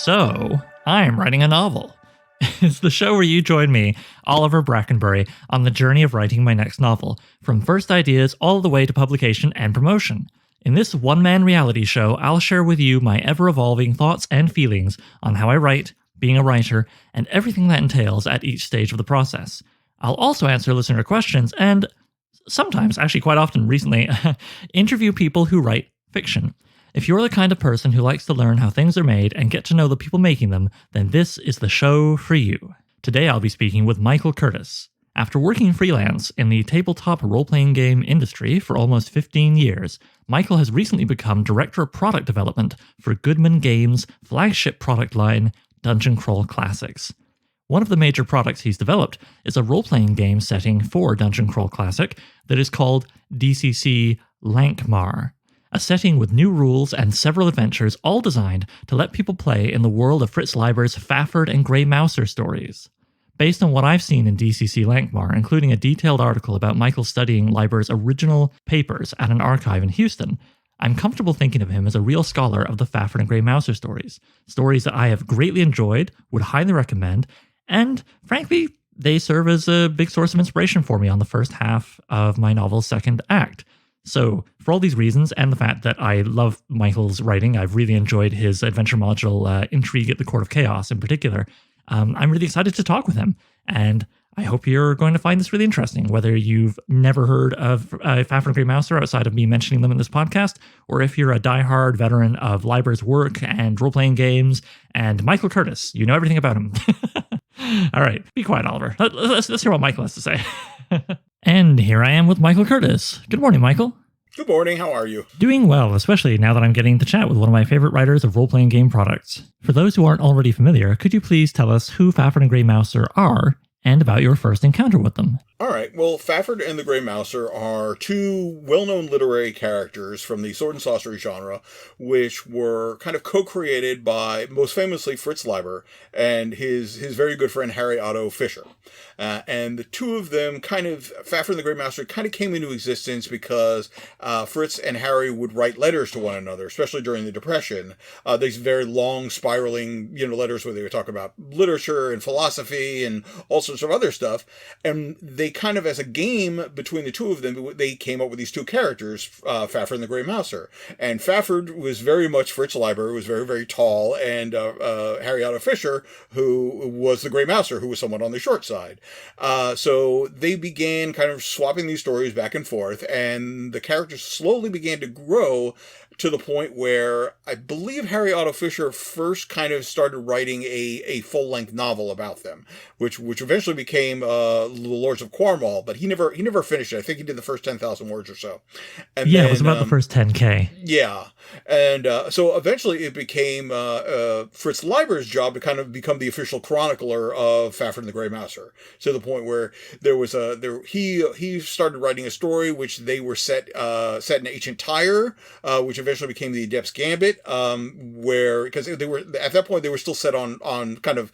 So, I'm writing a novel. It's the show where you join me, Oliver Brackenbury, on the journey of writing my next novel, from first ideas all the way to publication and promotion. In this one-man reality show, I'll share with you my ever-evolving thoughts and feelings on how I write, being a writer, and everything that entails at each stage of the process. I'll also answer listener questions and, sometimes, actually quite often recently, interview people who write fiction. If you're the kind of person who likes to learn how things are made and get to know the people making them, then this is the show for you. Today I'll be speaking with Michael Curtis. After working freelance in the tabletop role-playing game industry for almost 15 years, Michael has recently become Director of Product Development for Goodman Games' flagship product line, Dungeon Crawl Classics. One of the major products he's developed is a role-playing game setting for Dungeon Crawl Classic that is called DCC Lankhmar, a setting with new rules and several adventures all designed to let people play in the world of Fritz Leiber's Fafhrd Grey Mouser stories. Based on what I've seen in DCC Lankhmar, including a detailed article about Michael studying Leiber's original papers at an archive in Houston, I'm comfortable thinking of him as a real scholar of the Fafhrd Grey Mouser stories that I have greatly enjoyed, would highly recommend, and, frankly, they serve as a big source of inspiration for me on the first half of my novel's second act. So, for all these reasons, and the fact that I love Michael's writing, I've really enjoyed his adventure module, Intrigue at the Court of Chaos in particular, I'm really excited to talk with him, and I hope you're going to find this really interesting, whether you've never heard of Fafhrd Grey Mouser outside of me mentioning them in this podcast, or if you're a diehard veteran of Leiber's work and role-playing games, and Michael Curtis, you know everything about him. All right, be quiet, Oliver. Let's hear what Michael has to say. And here I am with Michael Curtis. Good morning, Michael. Good morning, how are you? Doing well, especially now that I'm getting to chat with one of my favorite writers of role-playing game products. For those who aren't already familiar, could you please tell us who Fafhrd Grey Mouser are and about your first encounter with them? All right, well, Fafhrd and the Grey Mouser are two well-known literary characters from the sword and sorcery genre, which were kind of co-created by, most famously, Fritz Leiber and his very good friend Harry Otto Fischer. And the two of them Fafhrd and the Grey Mouser kind of came into existence because Fritz and Harry would write letters to one another, especially during the Depression. These very long, spiraling, letters where they would talk about literature and philosophy and all sorts of other stuff. And they kind of, as a game between the two of them, they came up with these two characters, Fafhrd and the Grey Mouser. And Fafhrd was very much Fritz Leiber, who was very, very tall, and Harry Otto Fischer, who was the Grey Mouser, who was somewhat on the short side. So they began kind of swapping these stories back and forth, and the characters slowly began to grow to the point where I believe Harry Otto Fischer first kind of started writing a full-length novel about them, which eventually became The Lords of Cornwall, but he never finished it. I think he did the first 10,000 words or so. And yeah, then, it was about the first 10K. Yeah. And so eventually it became Fritz Leiber's job to kind of become the official chronicler of Fafhrd and the Grey Mouser, to the point where he started writing a story which they were set in ancient Tyre, which eventually became the Adept's Gambit, because they were at that point they were still set on kind of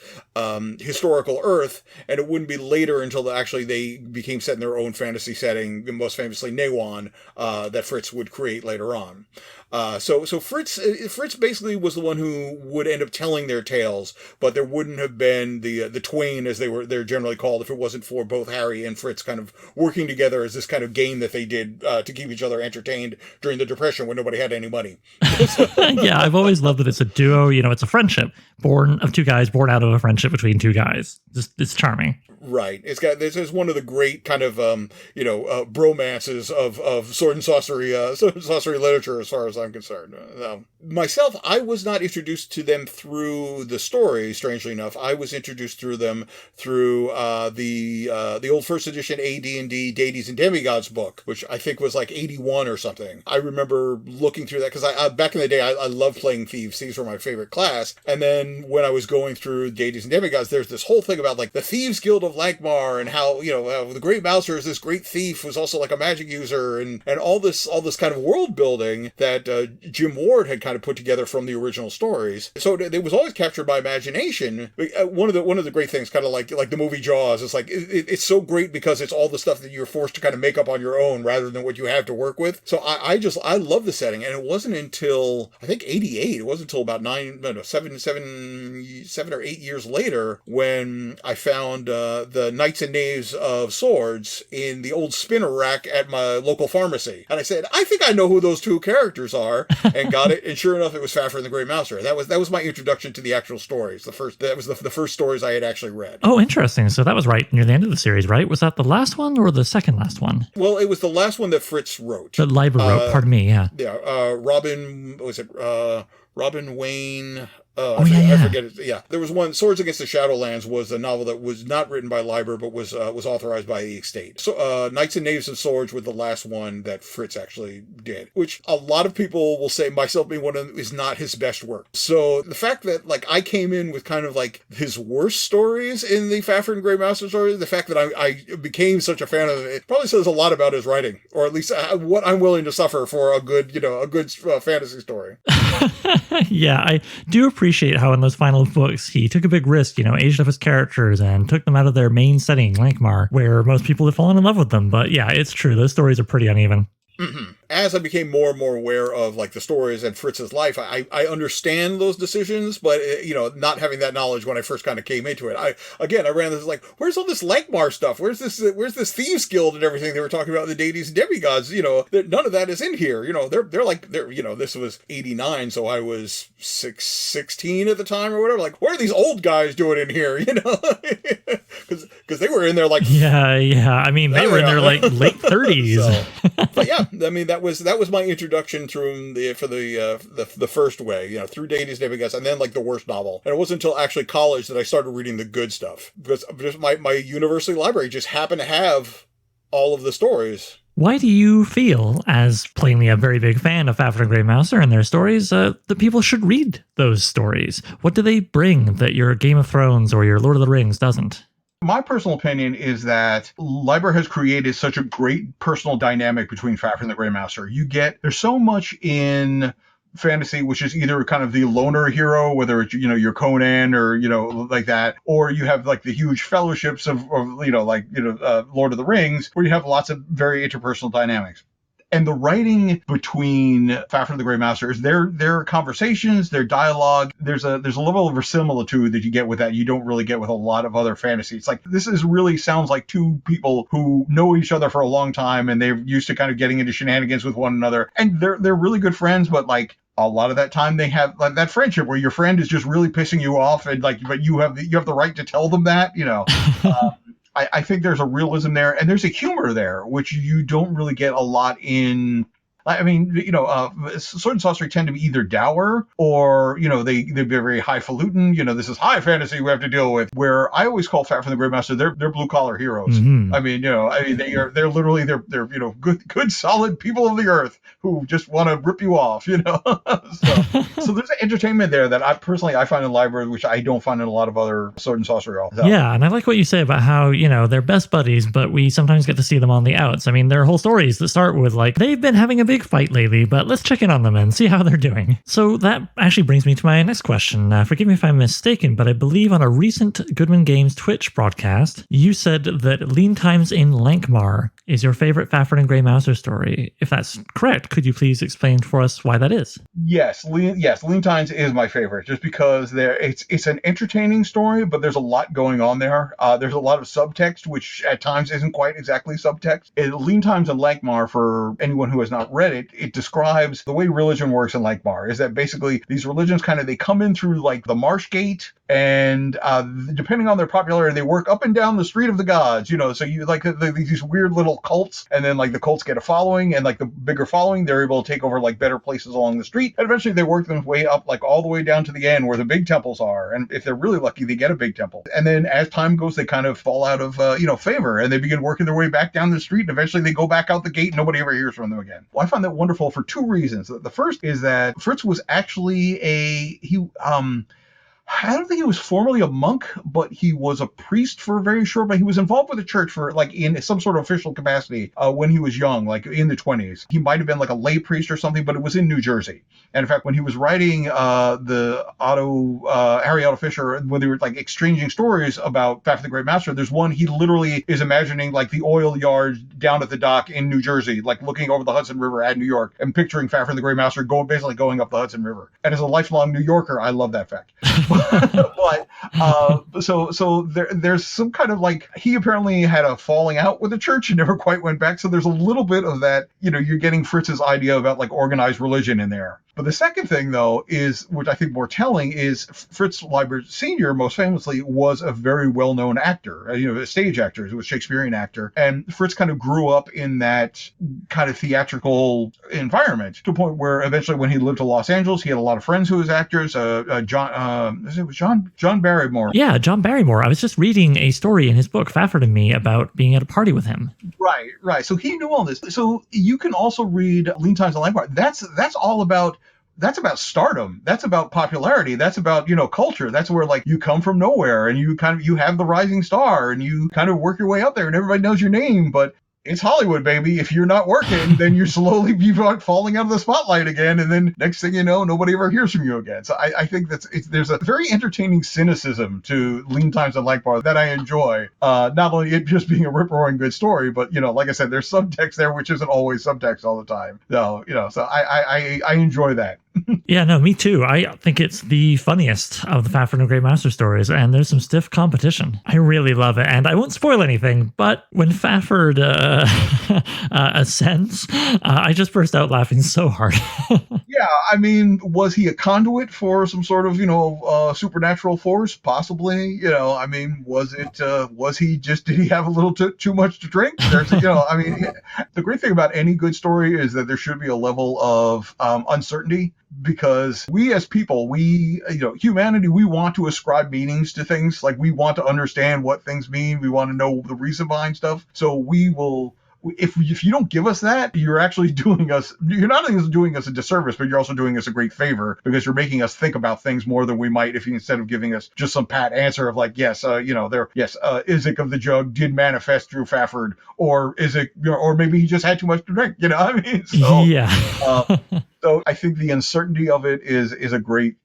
historical Earth, and it wouldn't be later until they became set in their own fantasy setting, most famously Newan, that Fritz would create later on. So Fritz basically was the one who would end up telling their tales, but there wouldn't have been the twain, as they're generally called, if it wasn't for both Harry and Fritz kind of working together as this kind of game that they did to keep each other entertained during the Depression when nobody had any money. Yeah, I've always loved that it's a duo. It's a friendship born of two guys, born out of a friendship between two guys. It's charming. Right. This is one of the great kind of bromances of sword and sorcery literature, as far as I'm concerned. Myself, I was not introduced to them through the story. Strangely enough, I was introduced through them through the old first edition AD&D Deities and Demigods book, which I think was like 81 or something. I remember looking through that because I back in the day I loved playing Thieves. Thieves were my favorite class. And then when I was going through Deities and Demigods, there's this whole thing about like the Thieves Guild of Lankhmar and how, the Grey Mouser is this great thief who's also like a magic user and all this kind of world building that Jim Ward had kind of put together from the original stories. So it was always captured by imagination. One of the great things, kind of like the movie Jaws, is like it's so great because it's all the stuff that you're forced to kind of make up on your own rather than what you have to work with. So I love the setting, and it wasn't until I think '88. It wasn't until about 7 or 8 years later when I found the Knights and Knaves of Swords in the old spinner rack at my local pharmacy, and I said, I think I know who those two characters are, and got it. And sure enough, it was Fafhrd and the Grey Mouser. That was my introduction to the actual stories. That was the first stories I had actually read. Oh, interesting. So that was right near the end of the series, right? Was that the last one or the second last one? Well, it was the last one that Fritz wrote. That Leiber wrote, pardon me, yeah. Yeah, Robin Wayne... I forget it. Yeah, there was one. Swords Against the Shadowlands was a novel that was not written by Leiber, but was authorized by the estate. So, Knights and Knaves of Swords was the last one that Fritz actually did, which a lot of people will say, myself being one of them, is not his best work. So the fact that like I came in with kind of like his worst stories in the Fafhrd and Grey Mouser story, the fact that I became such a fan of it probably says a lot about his writing, or at least what I'm willing to suffer for a good fantasy story. Yeah, I do appreciate how in those final books he took a big risk, aged up his characters and took them out of their main setting, Lankhmar, where most people have fallen in love with them. But yeah, it's true. Those stories are pretty uneven. Mm-hmm. As I became more and more aware of like the stories and Fritz's life, I understand those decisions, but not having that knowledge when I first kind of came into it, I ran this like, where's all this Lankhmar stuff? Where's this Thieves Guild and everything they were talking about in the deities and demigods? None of that is in here. They're this was '89, so I was 16 at the time or whatever. Like, what are these old guys doing in here? Because they were in there like yeah. I mean, they were in their like late 30s. So, but yeah, I mean that was my introduction through the first way, through deities, demigods, and then like the worst novel. And it wasn't until actually college that I started reading the good stuff, because just my university library just happened to have all of the stories. Why do you feel, as plainly a very big fan of Fafhrd and Grey Mouser and their stories, that people should read those stories? What do they bring that your Game of Thrones or your Lord of the Rings doesn't? My personal opinion is that Leiber has created such a great personal dynamic between Fafhrd and the Grey Mouser. There's so much in fantasy, which is either kind of the loner hero, whether it's, your Conan or, like that, or you have like the huge fellowships of Lord of the Rings, where you have lots of very interpersonal dynamics. And the writing between Fafhrd and the Grey Mouser is their conversations, their dialogue. There's a level of verisimilitude that you get with that you don't really get with a lot of other fantasy. It's like sounds like two people who know each other for a long time, and they're used to kind of getting into shenanigans with one another, and they're really good friends, but like a lot of that time they have like that friendship where your friend is just really pissing you off, and like, but you have the right to tell them that, I think there's a realism there, and there's a humor there, which you don't really get a lot in. I mean, sword and sorcery tend to be either dour or, they're very highfalutin. This is high fantasy we have to deal with. Where I always call Fafhrd and the Grey Mouser, they're blue collar heroes. Mm-hmm. I mean, they're literally good solid people of the earth who just want to rip you off. So there's an entertainment there that I find in Leiber, which I don't find in a lot of other sword and sorcery authors. Yeah, and I like what you say about how they're best buddies, but we sometimes get to see them on the outs. I mean, there are whole stories that start with like they've been having a big fight lately, but let's check in on them and see how they're doing. So that actually brings me to my next question. Forgive me if I'm mistaken, but I believe on a recent Goodman Games Twitch broadcast, you said that Lean Times in Lankhmar is your favorite Fafhrd and Grey Mouser story. If that's correct, could you please explain for us why that is? Yes, Lean Times is my favorite, just because it's an entertaining story, but there's a lot going on there. There's a lot of subtext, which at times isn't quite exactly subtext. Lean Times in Lankhmar, for anyone who has not read it, it describes the way religion works in Lankhmar. Is that basically these religions they come in through like the marsh gate, and depending on their popularity, they work up and down the street of the gods. So you like these weird little cults, and then like the cults get a following, and like the bigger following, they're able to take over like better places along the street, and eventually they work them way up, like all the way down to the end where the big temples are. And if they're really lucky, they get a big temple. And then as time goes, they kind of fall out of favor, and they begin working their way back down the street, and eventually they go back out the gate, and nobody ever hears from them again. Well, I find that wonderful for two reasons. The first is that Fritz was actually I don't think he was formally a monk, but he was a priest for very short. But he was involved with the church for like in some sort of official capacity when he was young, like in the 20s. He might have been like a lay priest or something, but it was in New Jersey. And in fact, when he was writing Harry Otto Fisher, when they were like exchanging stories about Fafhrd the Grey Mouser, there's one he literally is imagining like the oil yards down at the dock in New Jersey, like looking over the Hudson River at New York and picturing Fafhrd the Grey Mouser basically going up the Hudson River. And as a lifelong New Yorker, I love that fact. But so there's some kind of like, he apparently had a falling out with the church and never quite went back. So there's a little bit of that, you're getting Fritz's idea about like organized religion in there. But the second thing, though, is, which I think more telling, is Fritz Leiber Sr., most famously, was a very well-known actor, a stage actor, he was a Shakespearean actor. And Fritz kind of grew up in that kind of theatrical environment to a point where eventually when he lived to Los Angeles, he had a lot of friends who was actors. John Barrymore. Yeah, John Barrymore. I was just reading a story in his book, Fafhrd and Me, about being at a party with him. Right. So he knew all this. So you can also read Lean Times on Lankhmar. That's all about. That's about stardom. That's about popularity. That's about, culture. That's where like you come from nowhere and you have the rising star and you kind of work your way up there and everybody knows your name. But it's Hollywood, baby. If you're not working, then you're slowly falling out of the spotlight again. And then next thing you know, nobody ever hears from you again. So I think there's a very entertaining cynicism to Lean Times on Lankhmar that I enjoy. Not only it just being a rip-roaring good story, but, like I said, there's subtext there, which isn't always subtext all the time. So, so I enjoy that. Yeah, no, me too. I think it's the funniest of the Fafhrd and Grey Mouser stories, and there's some stiff competition. I really love it, and I won't spoil anything, but when Fafhrd ascends, I just burst out laughing so hard. Yeah, I mean, was he a conduit for some sort of, supernatural force? Possibly. I mean, did he have a little too much to drink? The great thing about any good story is that there should be a level of uncertainty. Because we as people, humanity, we want to ascribe meanings to things. Like we want to understand what things mean. We want to know the reason behind stuff. So we will, if you don't give us that, you're not only doing us a disservice, but you're also doing us a great favor because you're making us think about things more than we might if you, instead of giving us just some pat answer of like, yes, Isaac of the Jug did manifest through Fafhrd, or Isaac, or maybe he just had too much to drink, So, yeah. So I think the uncertainty of it is a great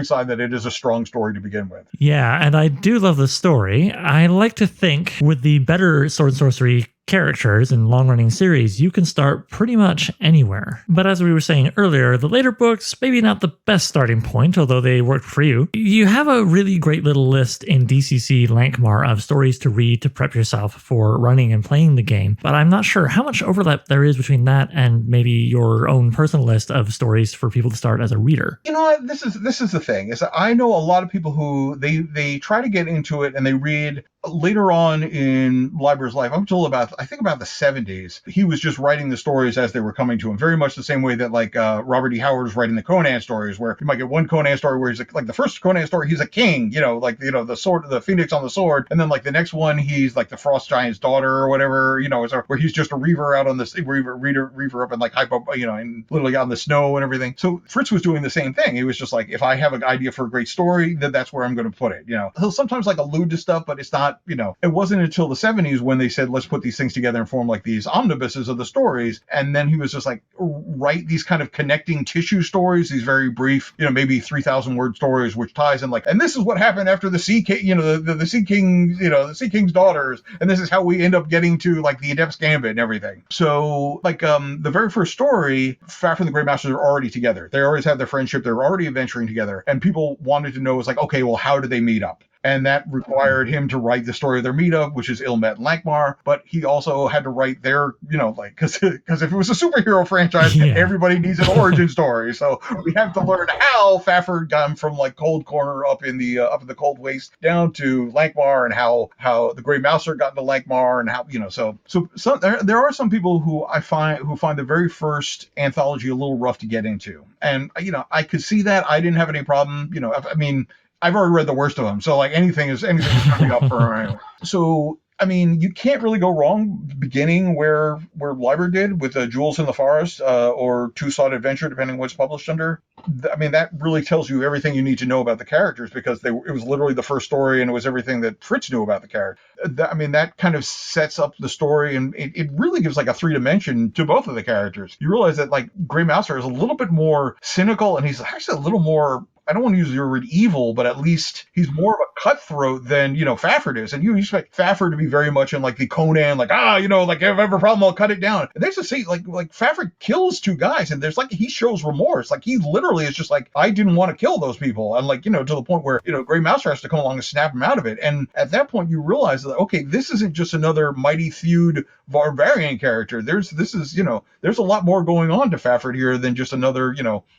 sign that it is a strong story to begin with. Yeah, and I do love the story. I like to think with the better sword and sorcery characters in long-running series, you can start pretty much anywhere. But as we were saying earlier, the later books, maybe not the best starting point, although they work for you. You have a really great little list in DCC Lankhmar of stories to read to prep yourself for running and playing the game, but I'm not sure how much overlap there is between that and maybe your own personal list of stories for people to start as a reader. You know what? This is the thing, is that I know a lot of people who they try to get into it and they read later on in Leiber's life, up until about the 70s, he was just writing the stories as they were coming to him, very much the same way that like Robert E. Howard was writing the Conan stories, where you might get one Conan story where he's like the first Conan story, he's a king, the sword, the phoenix on the sword, and then like the next one, he's like the frost giant's daughter or whatever, where he's just a reaver out on the reaver up in like and literally out in the snow and everything. So Fritz was doing the same thing. He was just like, if I have an idea for a great story, then that's where I'm going to put it. He'll sometimes like allude to stuff, but it's not. It wasn't until the 70s when they said, let's put these things together and form like these omnibuses of the stories. And then he was just like, write these kind of connecting tissue stories, these very brief, maybe 3,000 word stories, which ties in like, and this is what happened after the Sea King, the Sea King, the Sea King's daughters. And this is how we end up getting to like the Adept's Gambit and everything. So like the very first story, Fafhrd and the Grey Mouser are already together. They always have their friendship. They're already adventuring together. And people wanted to know, was like, okay, well, how did they meet up? And that required him to write the story of their meetup, which is Ilmet and Lankhmar. But he also had to write their, because if it was a superhero franchise, everybody needs an origin story. So we have to learn how Fafhrd got him from like Cold Corner up in the Cold Waste down to Lankhmar, and how the Grey Mouser got into Lankhmar, and how so there are some people who find the very first anthology a little rough to get into, and I could see that. I didn't have any problem. I've already read the worst of them, so like anything is coming up for anyway. So you can't really go wrong beginning where Leiber did with Jewels in the Forest or Two Sought Adventure, depending on what's published under. I mean, that really tells you everything you need to know about the characters, because it was literally the first story, and it was everything that Fritz knew about the character. I mean, that kind of sets up the story, and it really gives like a 3 dimension to both of the characters. You realize that like Grey Mouser is a little bit more cynical, and he's actually a little more, I don't want to use the word evil, but at least he's more of a cutthroat than, Fafhrd is. And you expect Fafhrd to be very much in like the Conan, like, like if I have a problem, I'll cut it down. And there's a scene like Fafhrd kills 2 guys, and there's like, he shows remorse. Like he literally is just like, I didn't want to kill those people. And like, to the point where, Grey Mouser has to come along and snap him out of it. And at that point you realize that, okay, this isn't just another mighty thewed barbarian character. There's a lot more going on to Fafhrd here than just another,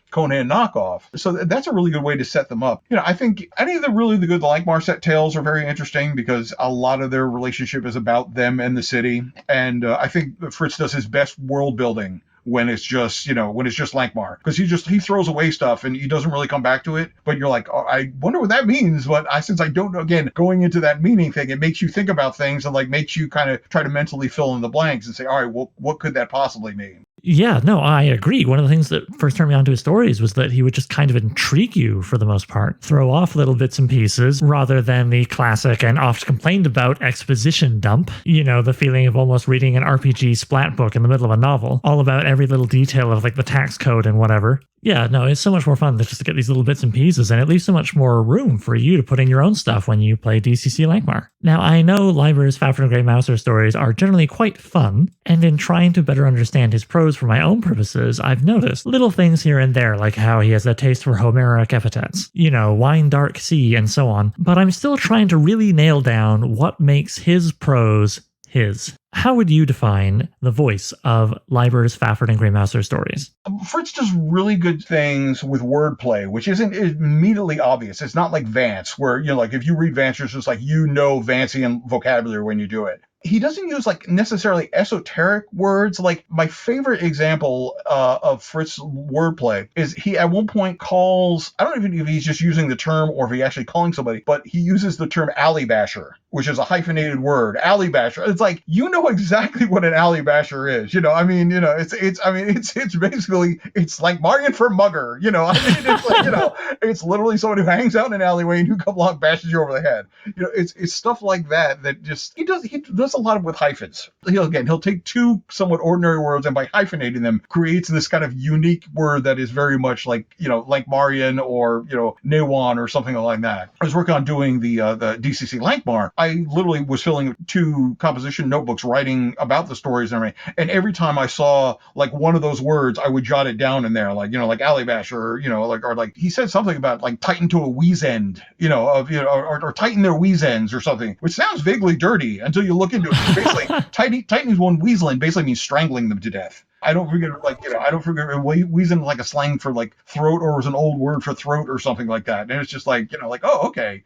Conan knockoff. So that's a really good way to set them up. I think any of the Lankhmar set tales are very interesting, because a lot of their relationship is about them and the city. And I think Fritz does his best world building when it's just Lankhmar, because he throws away stuff and he doesn't really come back to it. But you're like, oh, I wonder what that means. But since I don't know, again, going into that meaning thing, it makes you think about things and like makes you kind of try to mentally fill in the blanks and say, all right, well, what could that possibly mean? Yeah, no, I agree. One of the things that first turned me on to his stories was that he would just kind of intrigue you for the most part, throw off little bits and pieces rather than the classic and oft complained about exposition dump. The feeling of almost reading an RPG splat book in the middle of a novel, all about every little detail of like the tax code and whatever. Yeah, no, it's so much more fun just to get these little bits and pieces, and it leaves so much more room for you to put in your own stuff when you play DCC Lankhmar. Now, I know Leiber's Fafhrd Grey Mouser stories are generally quite fun, and in trying to better understand his prose for my own purposes, I've noticed little things here and there, like how he has a taste for Homeric epithets, wine dark sea and so on, but I'm still trying to really nail down what makes his prose his. How would you define the voice of Leiber's Fafhrd and Grey Mouser stories? Fritz does really good things with wordplay, which isn't immediately obvious. It's not like Vance, where, like if you read Vance, it's just like, Vancian vocabulary when you do it. He doesn't use like necessarily esoteric words. Like my favorite example of Fritz wordplay is he at one point calls, I don't even know if he's just using the term or if he's actually calling somebody, but he uses the term alley basher, which is a hyphenated word. Alley basher. It's like, exactly what an alley basher is. It's basically, it's like Marion for mugger. It's like, it's literally someone who hangs out in an alleyway and who comes along bashes you over the head. It's stuff like that just he does a lot with hyphens. He'll take 2 somewhat ordinary words and by hyphenating them creates this kind of unique word that is very much like, like Marion or, Newan or something like that. I was working on doing the DCC Lankhmar. I literally was filling 2 composition notebooks writing about the stories and everything. And every time I saw like one of those words, I would jot it down in there, like, like alley bash or like he said something about like tighten to a wheeze end, or tighten their wheeze ends or something, which sounds vaguely dirty until you look into it. Basically, tightening one weasel end basically means strangling them to death. I don't forget wheezing like a slang for like throat, or was an old word for throat or something like that. And it's just like, oh, okay.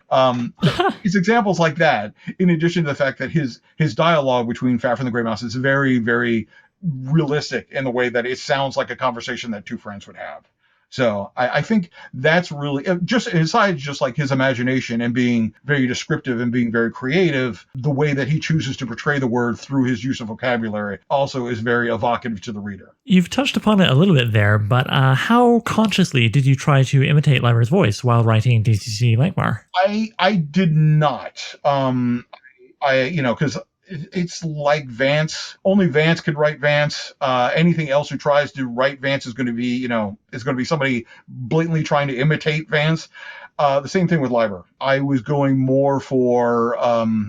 It's examples like that, in addition to the fact that his dialogue between Fafhrd and the Grey Mouser is very, very realistic in the way that it sounds like a conversation that 2 friends would have. So I think that's really, just besides just like his imagination and being very descriptive and being very creative, the way that he chooses to portray the word through his use of vocabulary also is very evocative to the reader. You've touched upon it a little bit there, but how consciously did you try to imitate Leiber's voice while writing DCC Lankhmar? I did not. Because it's like Vance. Only Vance could write Vance. Anything else who tries to write Vance is going to be, somebody blatantly trying to imitate Vance. The same thing with Leiber. I was going more for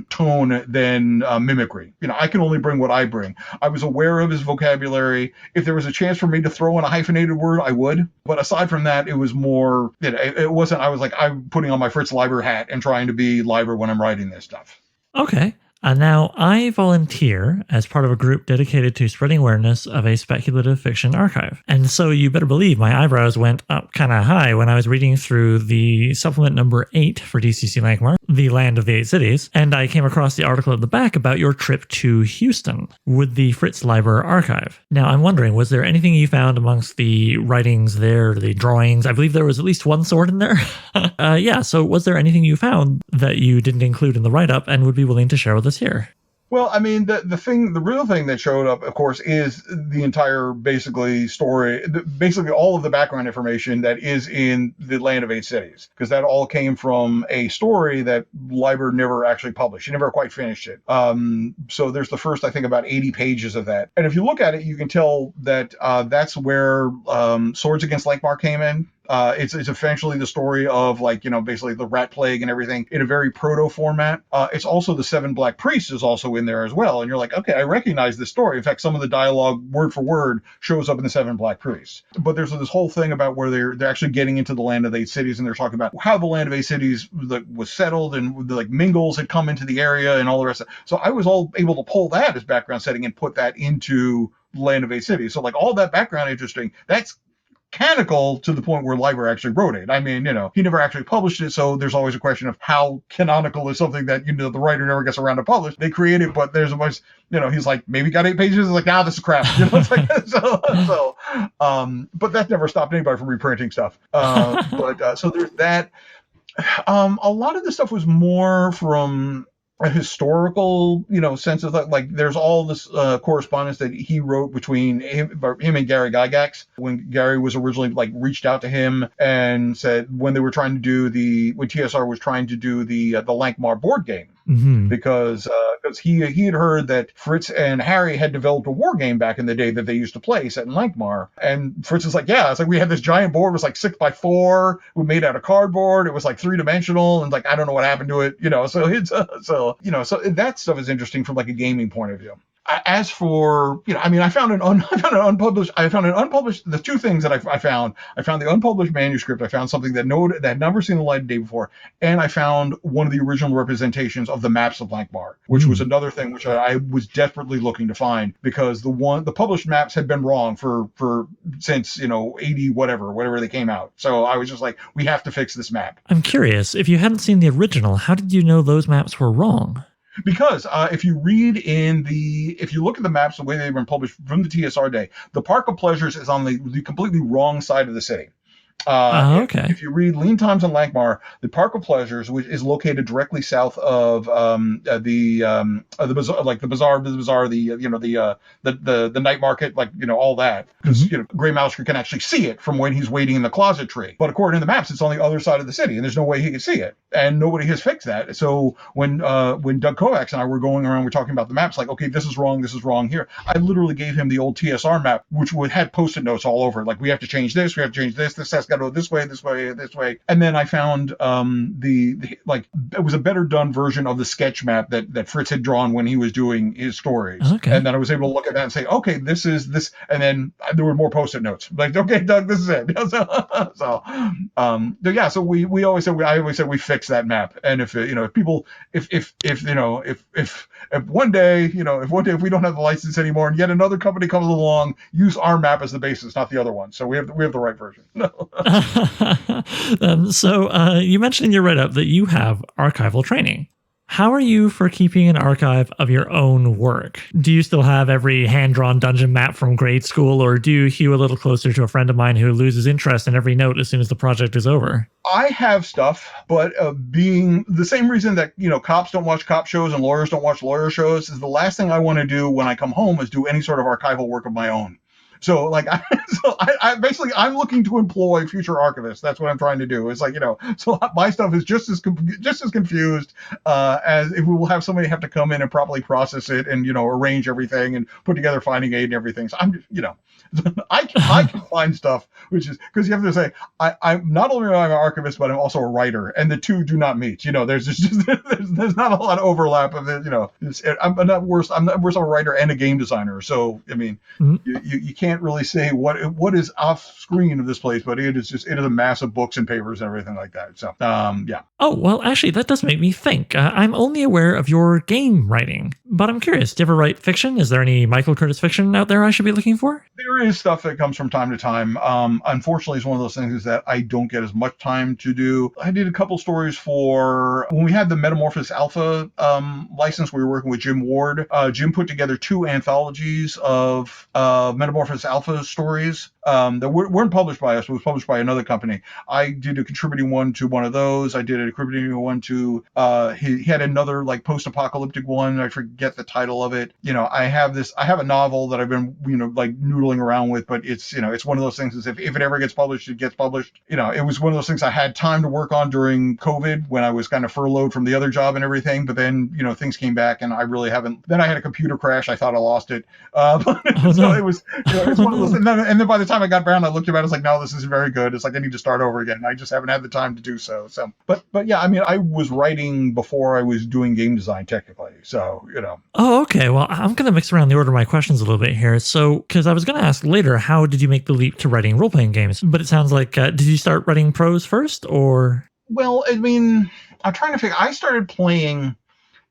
tone than mimicry. I can only bring what I bring. I was aware of his vocabulary. If there was a chance for me to throw in a hyphenated word, I would. But aside from that, it was more, it wasn't, I was like, I'm putting on my Fritz Leiber hat and trying to be Leiber when I'm writing this stuff. Okay. Now, I volunteer as part of a group dedicated to spreading awareness of a speculative fiction archive. And so you better believe my eyebrows went up kind of high when I was reading through the supplement number 8 for DCC Lankhmar, The Land of the 8 Cities, and I came across the article at the back about your trip to Houston with the Fritz Leiber archive. Now, I'm wondering, was there anything you found amongst the writings there, the drawings? I believe there was at least one sword in there. So was there anything you found that you didn't include in the write-up and would be willing to share with us here? Well, I mean, the real thing that showed up, of course, is the entire basically story, basically all of the background information that is in the Land of Eight Cities, because that all came from a story that Leiber never actually published. He never quite finished it. So there's the first, I think, about 80 pages of that. And if you look at it, you can tell that that's where Swords Against Lankhmar came in. It's essentially the story of, like, basically the rat plague and everything in a very proto format. It's also the Seven Black Priests is also in there as well. And you're like, okay, I recognize this story. In fact, some of the dialogue word for word shows up in the Seven Black Priests. But there's this whole thing about where they're actually getting into the Land of Eight Cities, and they're talking about how the Land of Eight Cities was settled, and like Mingles had come into the area and all the rest of it. So I was all able to pull that as background setting and put that into Land of Eight Cities. So like all that background interesting, that's canonical to the point where Leiber actually wrote it. I mean, he never actually published it, so there's always a question of how canonical is something that, the writer never gets around to publish. They create it, but there's a bunch, he's like, maybe got 8 pages. It's like, this is crap. It's like, but that never stopped anybody from reprinting stuff. So there's that. A lot of the stuff was more from a historical, sense of that. Like, there's all this correspondence that he wrote between him and Gary Gygax, when Gary was originally reached out to him and said, when TSR was trying to do the Lankhmar board game. Mm-hmm. Because he had heard that Fritz and Harry had developed a war game back in the day that they used to play set in Lankhmar. And Fritz is like, it's like, we had this giant board, it was like 6x4, we made out of cardboard, it was like 3-dimensional, and I don't know what happened to it, so it's so that stuff is interesting from a gaming point of view. As for, I found an unpublished, the two things that I found the unpublished manuscript. I found something that had never seen the light of day before. And I found one of the original representations of the maps of Lankhmar, which was another thing which I was desperately looking to find, because the published maps had been wrong since, 80, whatever they came out. So I was just like, we have to fix this map. I'm curious, if you hadn't seen the original, how did you know those maps were wrong? Because if you look at the maps the way they've been published from the TSR day, the Park of Pleasures is on the completely wrong side of the city. Okay. If you read Lean Times in Lankhmar, the Park of Pleasures, which is located directly south of the bazaar, the night market, all that, because Grey Mouser can actually see it from when he's waiting in the closet tree. But according to the maps, it's on the other side of the city, and there's no way he can see it, and nobody has fixed that. So when Doug Kovacs and I were going around, we're talking about the maps, like, okay, this is wrong here. I literally gave him the old TSR map, which had Post-it notes all over it, like, we have to change this, this has got to go this way. And then I found it was a better done version of the sketch map that Fritz had drawn when he was doing his stories. Okay. And then I was able to look at that and say, okay, this is this. And then there were more Post-it notes. Like, okay, Doug, this is it. So we always said, I always said we fix that map. And if one day, if we don't have the license anymore and yet another company comes along, use our map as the basis, not the other one. So we have the right version. So you mentioned in your write-up that you have archival training. How are you for keeping an archive of your own work? Do you still have every hand-drawn dungeon map from grade school, or do you hew a little closer to a friend of mine who loses interest in every note as soon as the project is over? I have stuff, but being the same reason that, cops don't watch cop shows and lawyers don't watch lawyer shows, is the last thing I want to do when I come home is do any sort of archival work of my own. So I'm looking to employ future archivists. That's what I'm trying to do. It's like, so my stuff is just as confused as if we will have somebody have to come in and properly process it and, arrange everything and put together finding aid and everything. So I'm just, I can find stuff, which is because you have to say, I'm not only am I an archivist, but I'm also a writer, and the two do not meet. There's there's not a lot of overlap of it. I'm not worse. I'm not worse of a writer and a game designer. So I mean, you can't really say what is off screen of this place, but it is a mass of books and papers and everything like that. So yeah. Oh well, actually, that does make me think. I'm only aware of your game writing, but I'm curious. Do you ever write fiction? Is there any Michael Curtis fiction out there I should be looking for? There is stuff that comes from time to time. Unfortunately, it's one of those things is that I don't get as much time to do. I did a couple stories for when we had the Metamorphosis Alpha license. We were working with Jim Ward. Jim put together 2 anthologies of Metamorphosis Alpha stories that weren't published by us. It was published by another company. I did a contributing one to one of those. I did a contributing one to he had another post-apocalyptic one. I forget forget the title of it. I have a novel that I've been, like noodling around with, but it's, it's one of those things is if it ever gets published, it gets published. It was one of those things I had time to work on during COVID when I was kind of furloughed from the other job and everything. But then, things came back and I really haven't. Then I had a computer crash. I thought I lost it. Oh, So no. it was, it's one of those. And then by the time I got around, I looked at it. I was like, no, this isn't very good. It's like I need to start over again. I just haven't had the time to do so. But yeah, I mean, I was writing before I was doing game design technically. So, Oh, okay. Well, I'm going to mix around the order of my questions a little bit here. So, because I was going to ask later, how did you make the leap to writing role-playing games? But it sounds like, did you start writing prose first, or? Well, I mean, I'm trying to figure. I started playing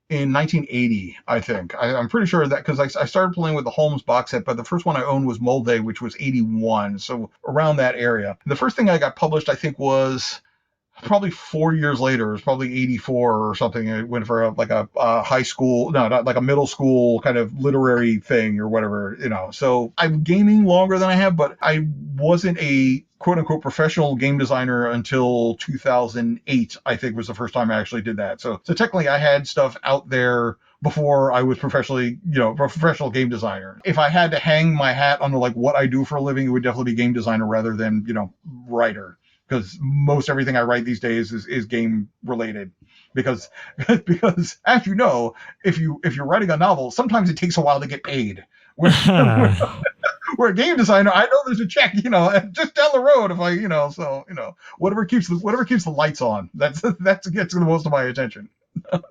in 1980, I think. I'm pretty sure that because I started playing with the Holmes box set, but the first one I owned was Molde, which was 81. So around that area. The first thing I got published, I think, was probably 4 years later. It was probably 84 or something. It went for a high school, no, not like a middle school kind of literary thing or whatever, So I'm gaming longer than I have, but I wasn't a quote unquote professional game designer until 2008, I think was the first time I actually did that. So technically I had stuff out there before I was professionally, a professional game designer. If I had to hang my hat on like what I do for a living, it would definitely be game designer rather than, writer. Because most everything I write these days is game related. Because as you know, if you're writing a novel, sometimes it takes a while to get paid. Where a game designer, I know there's a check, just down the road if I, whatever keeps the lights on, that gets the most of my attention.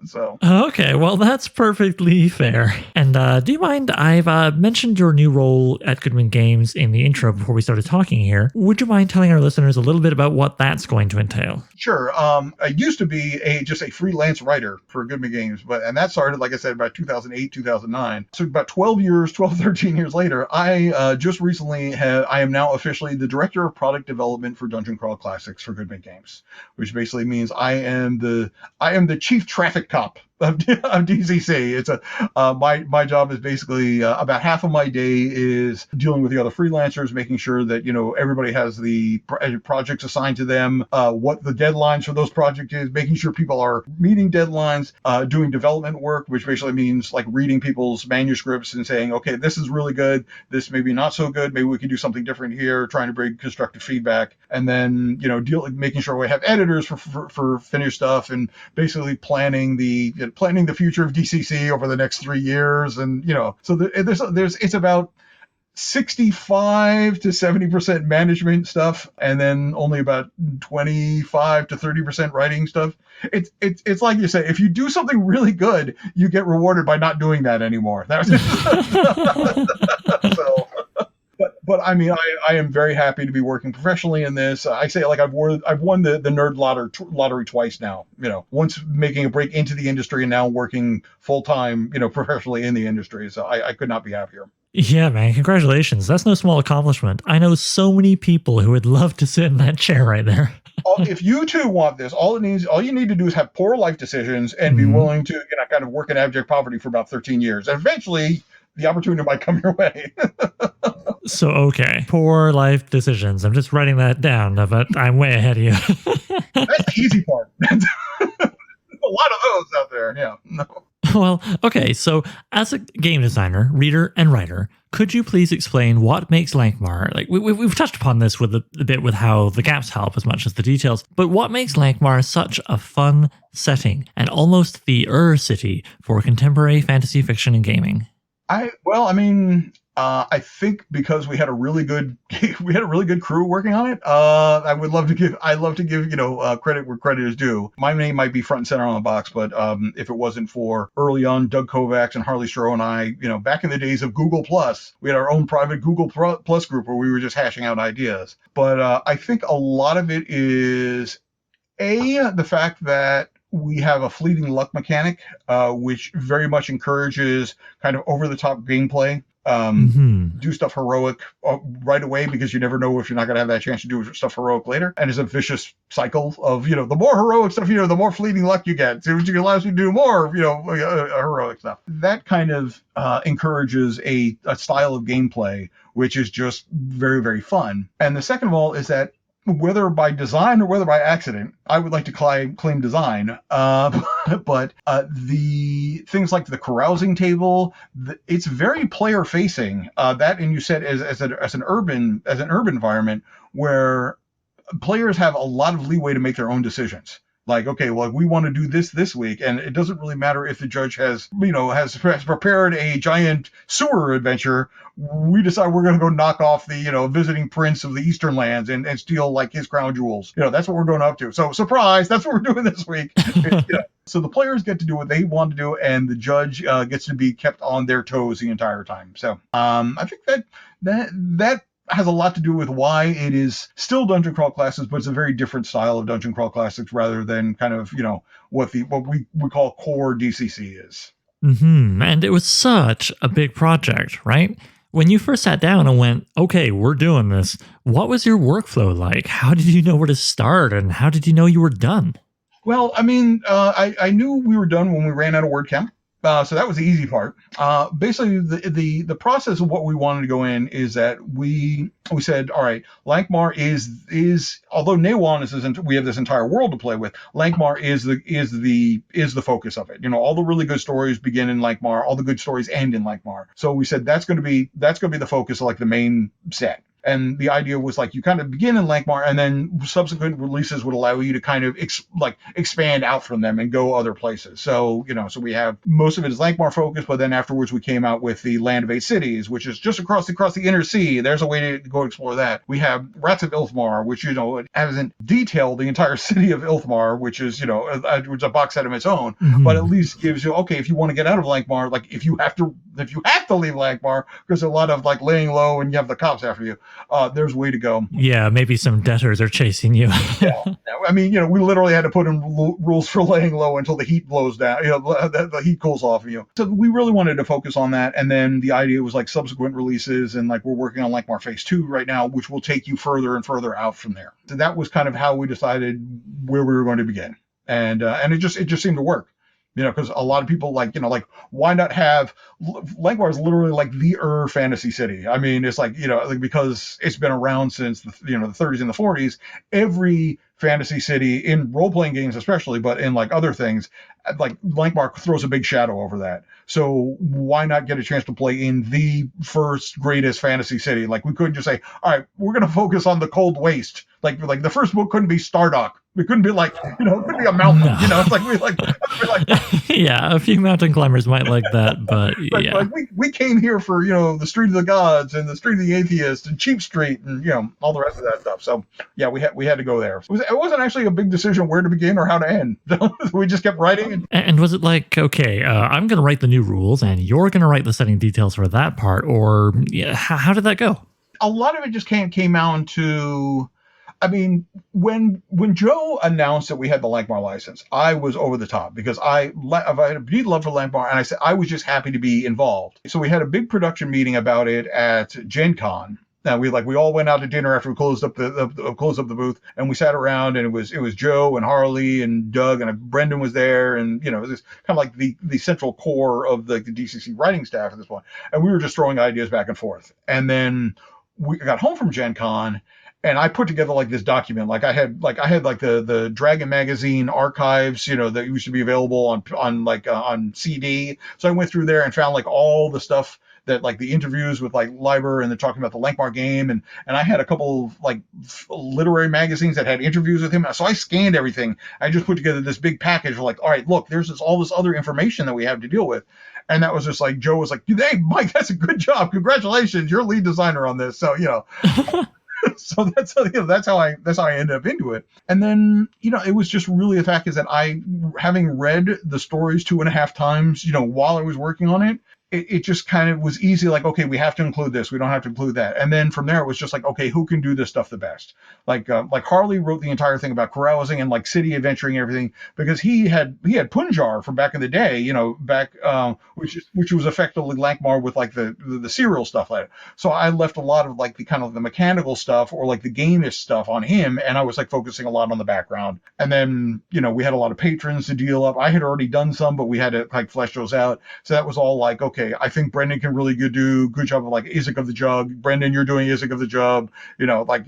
So Okay, well, that's perfectly fair. And do you mind? I've mentioned your new role at Goodman Games in the intro before we started talking here. Would you mind telling our listeners a little bit about what that's going to entail? Sure. I used to be just a freelance writer for Goodman Games, and that started, like I said, about 2008, 2009. So about 13 years later, I just recently I am now officially the director of product development for Dungeon Crawl Classics for Goodman Games, which basically means I am the chief traffic cop of DCC. It's my job is basically about half of my day is dealing with the other freelancers, making sure that everybody has the projects assigned to them, what the deadlines for those projects is, making sure people are meeting deadlines, doing development work, which basically means like reading people's manuscripts and saying, okay, this is really good, this maybe not so good, maybe we can do something different here, trying to bring constructive feedback, and then making sure we have editors for finished stuff, and basically planning the future of DCC over the next 3 years. And, so it's about 65 to 70% management stuff, and then only about 25 to 30% writing stuff. It's like you say, if you do something really good, you get rewarded by not doing that anymore. So, but I mean, I am very happy to be working professionally in this. I say like I've won the nerd lottery twice now. Once making a break into the industry and now working full time, professionally in the industry. So I could not be happier. Yeah, man, congratulations. That's no small accomplishment. I know so many people who would love to sit in that chair right there. If you too want this, all you need to do is have poor life decisions and be willing to kind of work in abject poverty for about 13 years. And eventually the opportunity might come your way. So, okay. Poor life decisions. I'm just writing that down, but I'm way ahead of you. That's the easy part. A lot of those out there. Yeah. No. Well, okay. So, as a game designer, reader, and writer, could you please explain what makes Lankhmar? Like we've touched upon this with a bit with how the gaps help as much as the details, but what makes Lankhmar such a fun setting and almost the city for contemporary fantasy fiction and gaming? I think because we had a really good crew working on it. I love to give credit where credit is due. My name might be front and center on the box, but if it wasn't for early on Doug Kovacs and Harley Stroh and I, back in the days of Google Plus, we had our own private Google Plus group where we were just hashing out ideas. But I think a lot of it is the fact that we have a fleeting luck mechanic, which very much encourages kind of over-the-top gameplay. Do stuff heroic right away because you never know if you're not going to have that chance to do stuff heroic later. And it's a vicious cycle of, the more heroic stuff, the more fleeting luck you get. So it allows you to do more, heroic stuff. That kind of encourages a style of gameplay, which is just very, very fun. And the second of all is that whether by design or whether by accident, I would like to claim design. But the things like the carousing table, it's very player facing. That, and you said as an urban environment where players have a lot of leeway to make their own decisions. Like, okay, well, we want to do this week, and it doesn't really matter if the judge has prepared a giant sewer adventure. We decide we're going to go knock off the visiting prince of the Eastern lands and steal like his crown jewels. That's what we're going up to. So surprise, that's what we're doing this week. So the players get to do what they want to do, and the judge gets to be kept on their toes the entire time. So I think that has a lot to do with why it is still Dungeon Crawl Classics, but it's a very different style of Dungeon Crawl Classics rather than kind of, what we call core DCC is. Mm-hmm. And it was such a big project, right? When you first sat down and went, okay, we're doing this, what was your workflow like? How did you know where to start, and how did you know you were done? Well, I mean, I knew we were done when we ran out of word count. So that was the easy part. Basically, the process of what we wanted to go in is that we said, all right, Lankhmar is although Newan we have this entire world to play with. Lankhmar is the focus of it. All the really good stories begin in Lankhmar. All the good stories end in Lankhmar. So we said that's going to be the focus of like the main set. And the idea was like you kind of begin in Lankhmar, and then subsequent releases would allow you to kind of expand out from them and go other places. So so we have most of it is Lankhmar focused, but then afterwards we came out with the Land of Eight Cities, which is just across the inner sea. There's a way to go explore that. We have Rats of Ilfmar, which it hasn't detailed the entire city of Ilfmar, which is it's a box set of its own, but at least gives you if you want to get out of Lankhmar, like if you have to leave Lankhmar because a lot of like laying low and you have the cops after you. There's a way to go. Yeah, maybe some debtors are chasing you. Yeah. I mean, we literally had to put in rules for laying low until the heat blows down, the heat cools off of you. So we really wanted to focus on that. And then the idea was like subsequent releases, and like we're working on Lankhmar Phase 2 right now, which will take you further and further out from there. So that was kind of how we decided where we were going to begin. And it just seemed to work. Because a lot of people why not have Lankhmar is literally like the fantasy city. I mean, it's like, because it's been around since the 30s and the 40s. Every fantasy city in role-playing games, especially, but in like other things, like Lankhmar throws a big shadow over that. So why not get a chance to play in the first greatest fantasy city? Like we couldn't just say, all right, we're going to focus on the Cold Waste. Like the first book couldn't be Stardock. It couldn't be it couldn't be a mountain. No. It's like yeah, a few mountain climbers might like that, but yeah. Like we came here for the Street of the Gods and the Street of the Atheists and Cheap Street and all the rest of that stuff. So yeah, we had to go there. It wasn't actually a big decision where to begin or how to end. We just kept writing. And was it like, okay, I'm going to write the new rules and you're going to write the setting details for that part, or how did that go? A lot of it just came down to. I mean, when Joe announced that we had the Lankhmar license, I was over the top because I had a deep love for Lankhmar, and I said I was just happy to be involved. So we had a big production meeting about it at Gen Con. Now we all went out to dinner after we closed up the booth, and we sat around, and it was Joe and Harley and Doug and Brendan was there, and it was kind of like the central core of the DCC writing staff at this point, and we were just throwing ideas back and forth. And then we got home from Gen Con. And I put together like this document, like I had the Dragon magazine archives, that used to be available on CD. So I went through there and found like all the stuff that like the interviews with like Leiber, and they're talking about the Lankhmar game, and I had a couple of like literary magazines that had interviews with him. So I scanned everything. I just put together this big package of like, all right, look, there's all this other information that we have to deal with. And that was just like, Joe was like, hey, Mike, that's a good job. Congratulations, you're lead designer on this. So So that's how I ended up into it. And then it was just really the fact is that I, having read the stories 2.5 times while I was working on it, it just kind of was easy, like, okay, we have to include this, we don't have to include that. And then from there it was just like, okay, who can do this stuff the best? Like Harley wrote the entire thing about carousing and like city adventuring and everything, because he had Punjar from back in the day, which was effectively Lankhmar with like the serial stuff like that. So I left a lot of like the kind of the mechanical stuff or like the game-ish stuff on him, and I was like focusing a lot on the background. And then we had a lot of patrons to deal up. I had already done some, but we had to like flesh those out. So that was all like, okay, okay, I think Brendan can really do good job of like Isaac of the Jug. Brendan, you're doing Isaac of the Jug. Like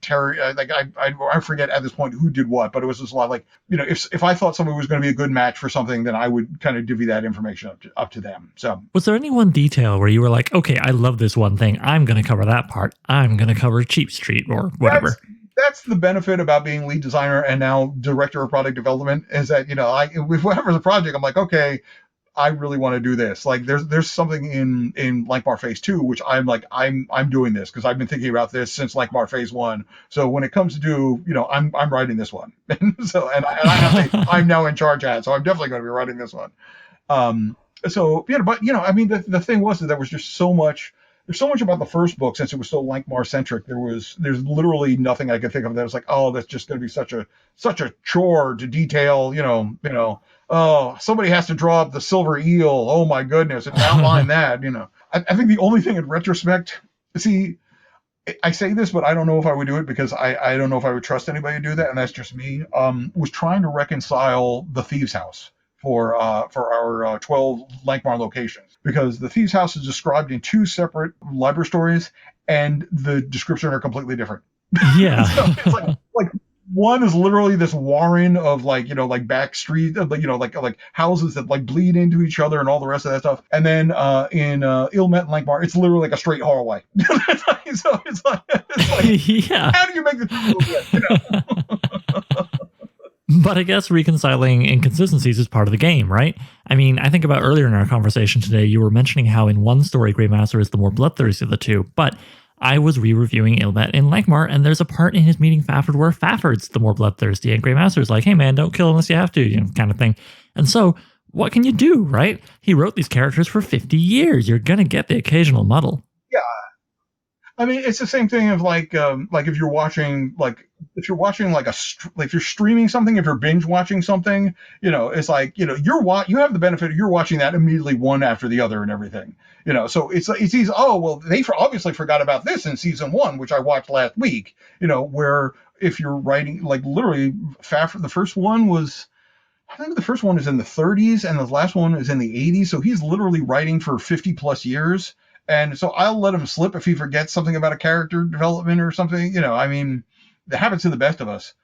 Terry, like I forget at this point who did what, but it was just a lot like, if I thought somebody was going to be a good match for something, then I would kind of divvy that information up to them. So was there any one detail where you were like, okay, I love this one thing, I'm going to cover that part, I'm going to cover Cheap Street or whatever? That's the benefit about being lead designer and now director of product development, is that, with whatever the project, I'm like, okay, I really want to do this. Like there's something in Lankhmar Phase 2, which I'm like, I'm doing this because I've been thinking about this since Lankhmar Phase 1. So when it comes to do, I'm writing this one. And I have to, I'm now in charge at, so I'm definitely going to be writing this one. But I mean, the thing was that there was just so much. There's so much about the first book, since it was so Lankhmar centric. There's literally nothing I could think of that was like, oh, that's just going to be such a chore to detail. Oh, somebody has to draw up the silver eel. Oh my goodness, and outline that. I think the only thing in retrospect, see, I say this, but I don't know if I would do it because I don't know if I would trust anybody to do that, and that's just me. Was trying to reconcile the Thieves' House for our 12 Lankhmar locations, because the Thieves' House is described in 2 separate Leiber stories, and the descriptions are completely different. Yeah. So it's like one is literally this warren of back street, like houses that like bleed into each other and all the rest of that stuff. And then in Ilmet and Lankhmar, it's literally like a straight hallway. So it's like yeah. How do you make the But I guess reconciling inconsistencies is part of the game, right? I mean, I think about earlier in our conversation today, you were mentioning how in one story, Grey Mouser is the more bloodthirsty of the two, but I was re-reviewing Ilmet in Lankhmar, and there's a part in his meeting Fafhrd where Fafhrd's the more bloodthirsty, and Grey Mouser's like, hey man, don't kill unless you have to, kind of thing. And so, what can you do, right? He wrote these characters for 50 years. You're gonna get the occasional muddle. Yeah. I mean, it's the same thing of like if you're watching if you're streaming something, if you're binge watching something, it's like, you have the benefit of you're watching that immediately one after the other and everything, so it's easy. Oh, well, they obviously forgot about this in season 1, which I watched last week, where if you're writing, like literally Fafhrd, the first one was, I think the first one is in the 30s and the last one is in the 80s. So he's literally writing for 50 plus years. And so I'll let him slip if he forgets something about a character development or something. I mean, that happens to the best of us.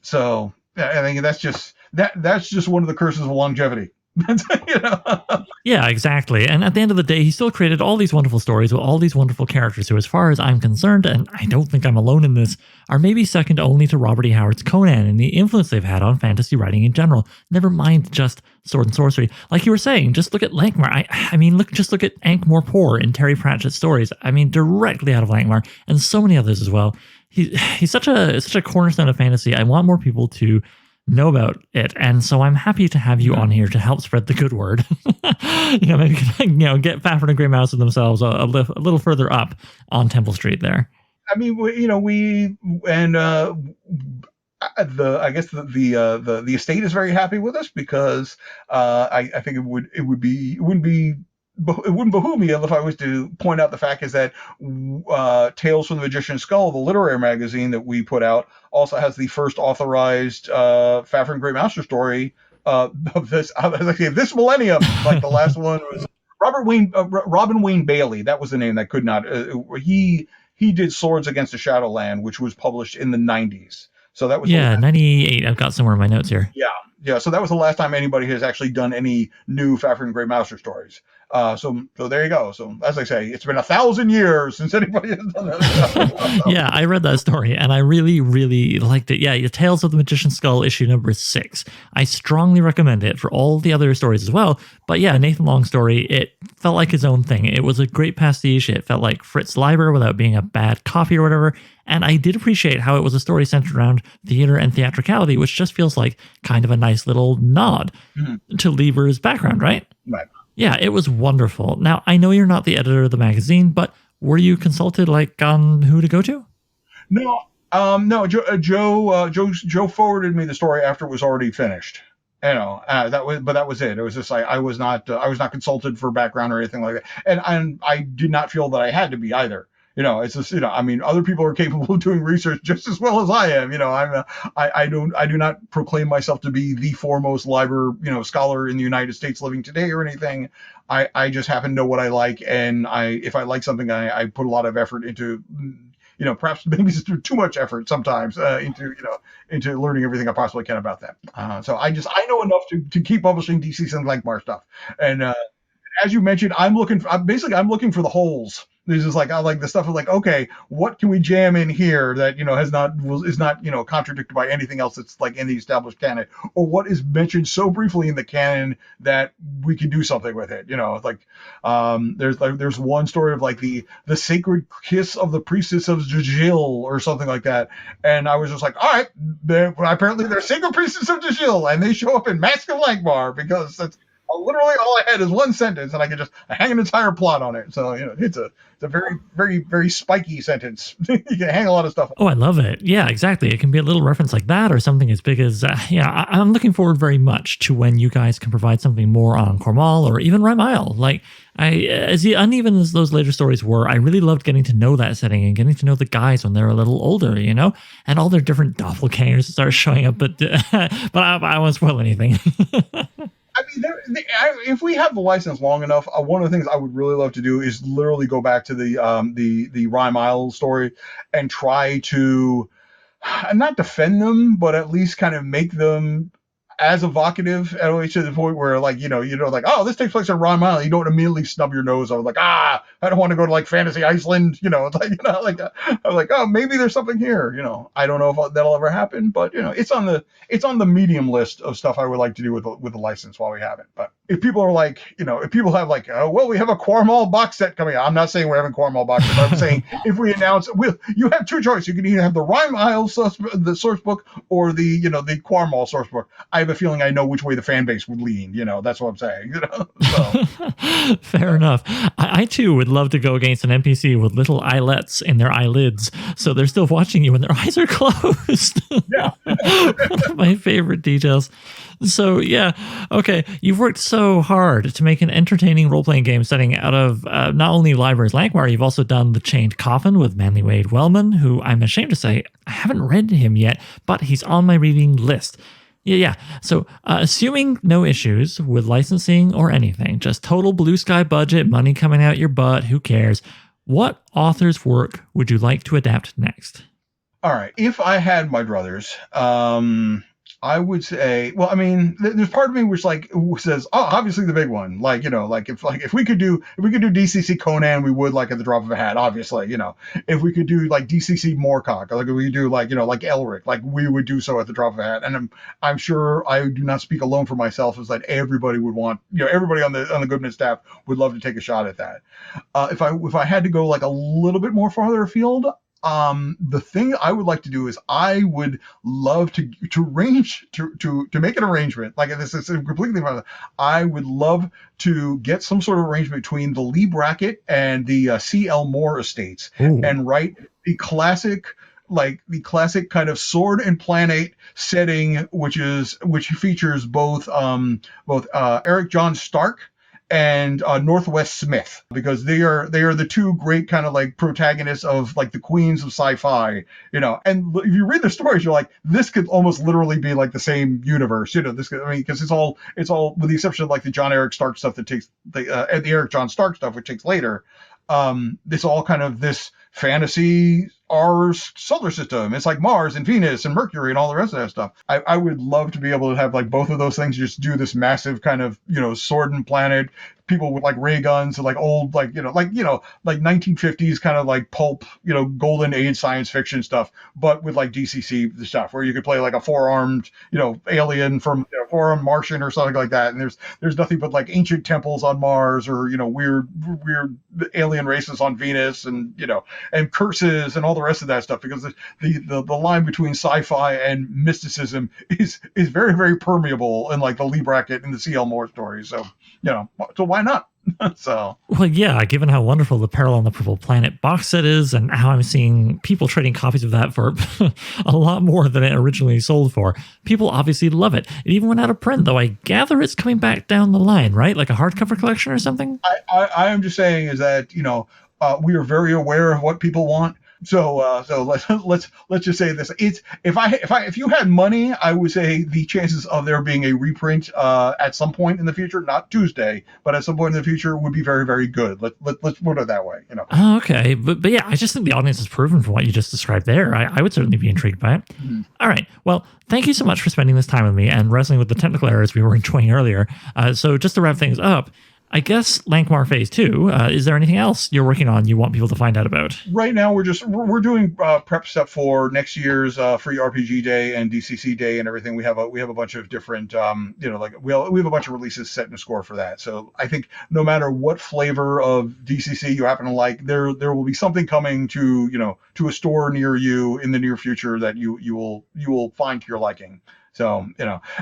So I think that's just one of the curses of longevity. Yeah, exactly. And at the end of the day, he still created all these wonderful stories with all these wonderful characters who, as far as I'm concerned, and I don't think I'm alone in this, are maybe second only to Robert E. Howard's Conan and the influence they've had on fantasy writing in general. Never mind just sword and sorcery. Like you were saying, just look at Lankhmar. I mean, look at Ankh-Morpork in Terry Pratchett's stories. I mean, directly out of Lankhmar, and so many others as well. He's such a cornerstone of fantasy. I want more people to know about it, and so I'm happy to have you on here to help spread the good word. Maybe get Fafhrd and Grey Mouser themselves a little further up on Temple Street there. I mean, I guess the estate is very happy with us because I think it wouldn't behoove me if I was to point out the fact is that Tales from the Magician's Skull, the literary magazine that we put out, also has the first authorized Fafhrd and Grey Mouser story of this millennium. Like the last one was Robin Wayne Bailey. That was the name that could not. He did Swords Against the Shadowland, which was published in the 90s. So that was 98. I've got somewhere in my notes here. Yeah. So that was the last time anybody has actually done any new Fafhrd and Grey Mouser stories. So there you go. So as I say, it's been 1,000 years since anybody has done that. Yeah, I read that story and I really, really liked it. Yeah, Tales of the Magician's Skull issue number 6. I strongly recommend it for all the other stories as well. But yeah, Nathan Long's story, it felt like his own thing. It was a great pastiche. It felt like Fritz Leiber without being a bad copy or whatever. And I did appreciate how it was a story centered around theater and theatricality, which just feels like kind of a nice little nod to Leiber's background, right? Right. Yeah, it was wonderful. Now, I know you're not the editor of the magazine, but were you consulted on who to go to? No. Joe forwarded me the story after it was already finished. That was it. It was just like I was not consulted for background or anything like that, and I did not feel that I had to be either. It's just, I mean, other people are capable of doing research just as well as I am. I do not proclaim myself to be the foremost Leiber, scholar in the United States living today or anything. I just happen to know what I like, and if I like something, I put a lot of effort into, perhaps maybe too much effort sometimes into learning everything I possibly can about that. So I know enough to keep publishing DC and Lankhmar stuff. And as you mentioned, I'm looking for the holes. This is like, I like the stuff of like, okay, what can we jam in here that is not contradicted by anything else that's like in the established canon, or what is mentioned so briefly in the canon that we can do something with it. There's one story of like the sacred kiss of the priestess of Jajil or something like that, and I was just like, all right, apparently they're sacred priestess of Jajil, and they show up in Mask of Lankhmar, because that's literally all I had is one sentence, and I could just hang an entire plot on it. So it's a very, very, very spiky sentence. You can hang a lot of stuff on. Oh, I love it. Yeah, exactly. It can be a little reference like that, or something as big as I'm looking forward very much to when you guys can provide something more on Cornwall or even Rymile. Like, as uneven as those later stories were, I really loved getting to know that setting and getting to know the guys when they're a little older, and all their different doppelgangers start showing up. But I won't spoil anything. I mean, if we have the license long enough, one of the things I would really love to do is literally go back to the Rymile story and try to not defend them, but at least kind of make them as evocative, at least to the point where, like, like, oh, this takes place in Rymile. You don't immediately snub your nose. I was like, I don't want to go to like Fantasy Iceland. It's like, I was like, oh, maybe there's something here. I don't know if that'll ever happen, but it's on the medium list of stuff I would like to do with the license while we have it. But if people are like, if people have like, oh, well, we have a Cornwall box set coming out. I'm not saying we're having Cornwall box set, but I'm saying if we announce, you have two choices. You can either have the Rymile the source book, or the Cornwall source book. I have a feeling I know which way the fan base would lean. That's what I'm saying. So. Fair enough. I too would love to go against an NPC with little eyelets in their eyelids, so they're still watching you when their eyes are closed. Yeah. One of my favorite details. So yeah, okay. You've worked so hard to make an entertaining role-playing game setting out of not only Leiber's Lankhmar, you've also done The Chained Coffin with Manly Wade Wellman, who I'm ashamed to say I haven't read him yet, but he's on my reading list. Yeah. So assuming no issues with licensing or anything, just total blue sky budget, money coming out your butt, who cares? What author's work would you like to adapt next? All right. If I had my druthers, I would say, well, I mean, there's part of me which says, oh, obviously the big one, if we could do DCC Conan, we would, like, at the drop of a hat, obviously, if we could do like DCC Moorcock, like if we could do like Elric, like we would do so at the drop of a hat. And I'm sure I do not speak alone for myself, as that everybody would want, everybody on the Goodman staff would love to take a shot at that. If I had to go like a little bit more farther afield, the thing I would like to do is I would love to make an arrangement. Like, this is completely fine. I would love to get some sort of arrangement between the Lee Brackett and the C.L. Moore estates. Ooh. And write the classic kind of Sword and Planet setting, which features both Eric John Stark and Northwest Smith, because they are the two great kind of like protagonists of like the queens of sci-fi, and if you read the stories, you're like, this could almost literally be like the same universe, because it's all with the exception of like the John Eric Stark stuff that takes the Eric John Stark stuff, which takes later. It's all kind of this fantasy our solar system. It's like Mars and Venus and Mercury and all the rest of that stuff. I would love to be able to have like both of those things, just do this massive kind of, Sword and Planet, people with like ray guns and like old, like 1950s kind of like pulp, golden age science fiction stuff, but with like DCC stuff where you could play like a four-armed, alien from four-armed Martian or something like that. And there's nothing but like ancient temples on Mars, or, weird alien races on Venus, and, and curses and all the rest of that stuff, because the line between sci-fi and mysticism is very, very permeable in like the Lee Brackett and the C.L. Moore stories. So, so why not? So, well, yeah, given how wonderful the Peril on the Purple Planet box set is, and how I'm seeing people trading copies of that for a lot more than it originally sold for, people obviously love it. It even went out of print, though I gather it's coming back down the line, right? Like a hardcover collection or something? I am just saying is that, We are very aware of what people want. So let's just say this: it's if you had money, I would say the chances of there being a reprint at some point in the future, not Tuesday, but at some point in the future, would be very, very good. Let's put it that way. Oh, okay, but yeah, I just think the audience is proven from what you just described there. I would certainly be intrigued by it. Mm-hmm. All right, well, thank you so much for spending this time with me and wrestling with the technical errors we were enjoying earlier. So just to wrap things up, I guess Lankhmar Phase 2, is there anything else you're working on you want people to find out about? Right now, we're doing prep stuff for next year's Free RPG Day and DCC Day and everything. We have a bunch of different, we have a bunch of releases set in score for that. So I think no matter what flavor of DCC you happen to like, there will be something coming to a store near you in the near future that you will find to your liking. So,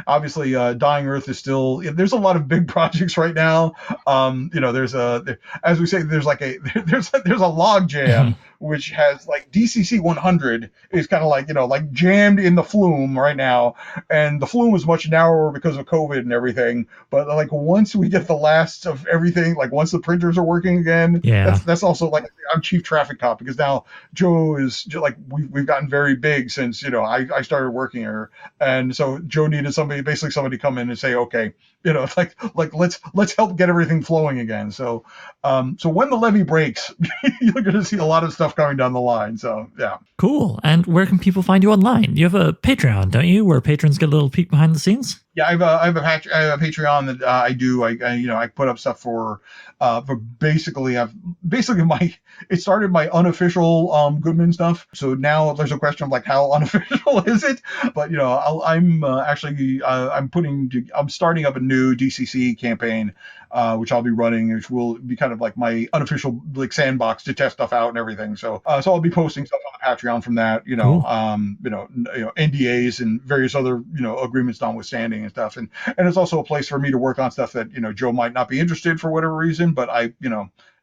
obviously, Dying Earth is still, there's a lot of big projects right now. There's as we say, there's a log jam, which has like DCC 100 is kind of like jammed in the flume right now. And the flume is much narrower because of COVID and everything. But like once we get the last of everything, like once the printers are working again, that's also like I'm chief traffic cop because now Joe is like, we've gotten very big since, I started working here. And so Joe needed somebody to come in and say, okay, let's help get everything flowing again. So when the levee breaks, you're going to see a lot of stuff coming down the line. So yeah. Cool. And where can people find you online? You have a Patreon, don't you, where patrons get a little peek behind the scenes? Yeah, I have a Patreon that I do. I put up stuff for basically it started my unofficial Goodman stuff. So now there's a question of like how unofficial is it? But I'm starting up a new DCC campaign, which I'll be running, which will be kind of like my unofficial like sandbox to test stuff out and everything. So I'll be posting stuff on Patreon from that. Cool. NDAs and various other agreements notwithstanding and stuff. And it's also a place for me to work on stuff that Joe might not be interested for whatever reason, but I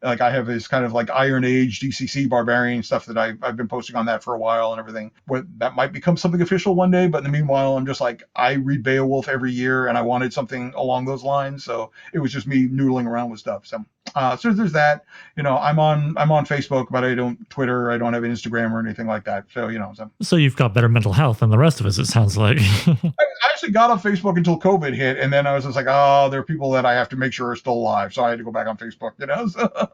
have this kind of like Iron Age DCC Barbarian stuff that I've been posting on that for a while and everything. That might become something official one day, but in the meanwhile, I'm just like, I read Beowulf every year and I wanted something along those lines. So it was just me noodling around with stuff. So there's that. I'm on Facebook, but I don't Twitter. I don't have an Instagram or anything like that. So you've got better mental health than the rest of us, it sounds like. I actually got on Facebook until COVID hit, and then I was just like, oh, there are people that I have to make sure are still alive, so I had to go back on Facebook. So.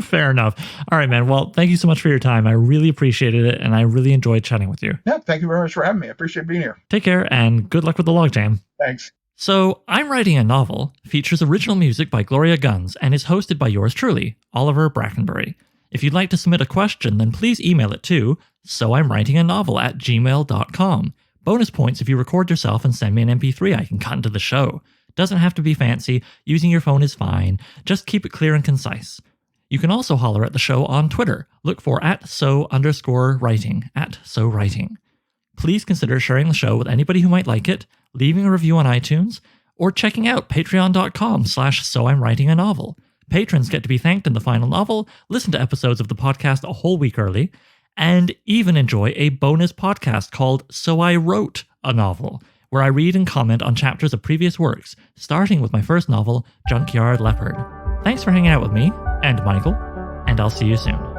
Fair enough. All right, man. Well, thank you so much for your time. I really appreciated it, and I really enjoyed chatting with you. Yeah, thank you very much for having me. I appreciate being here. Take care, and good luck with the logjam. Thanks. So, I'm Writing a Novel features original music by Gloria Guns and is hosted by yours truly, Oliver Brackenbury. If you'd like to submit a question, then please email it to soimwritinganovel@gmail.com. Bonus points if you record yourself and send me an MP3 I can cut into the show. Doesn't have to be fancy, using your phone is fine, just keep it clear and concise. You can also holler at the show on Twitter. Look for @so_writing, @so_writing. Please consider sharing the show with anybody who might like it, leaving a review on iTunes, or checking out patreon.com/soimwritinganovel. Patrons get to be thanked in the final novel, listen to episodes of the podcast a whole week early, and even enjoy a bonus podcast called So I Wrote a Novel, where I read and comment on chapters of previous works, starting with my first novel, Junkyard Leopard. Thanks for hanging out with me, and Michael, and I'll see you soon.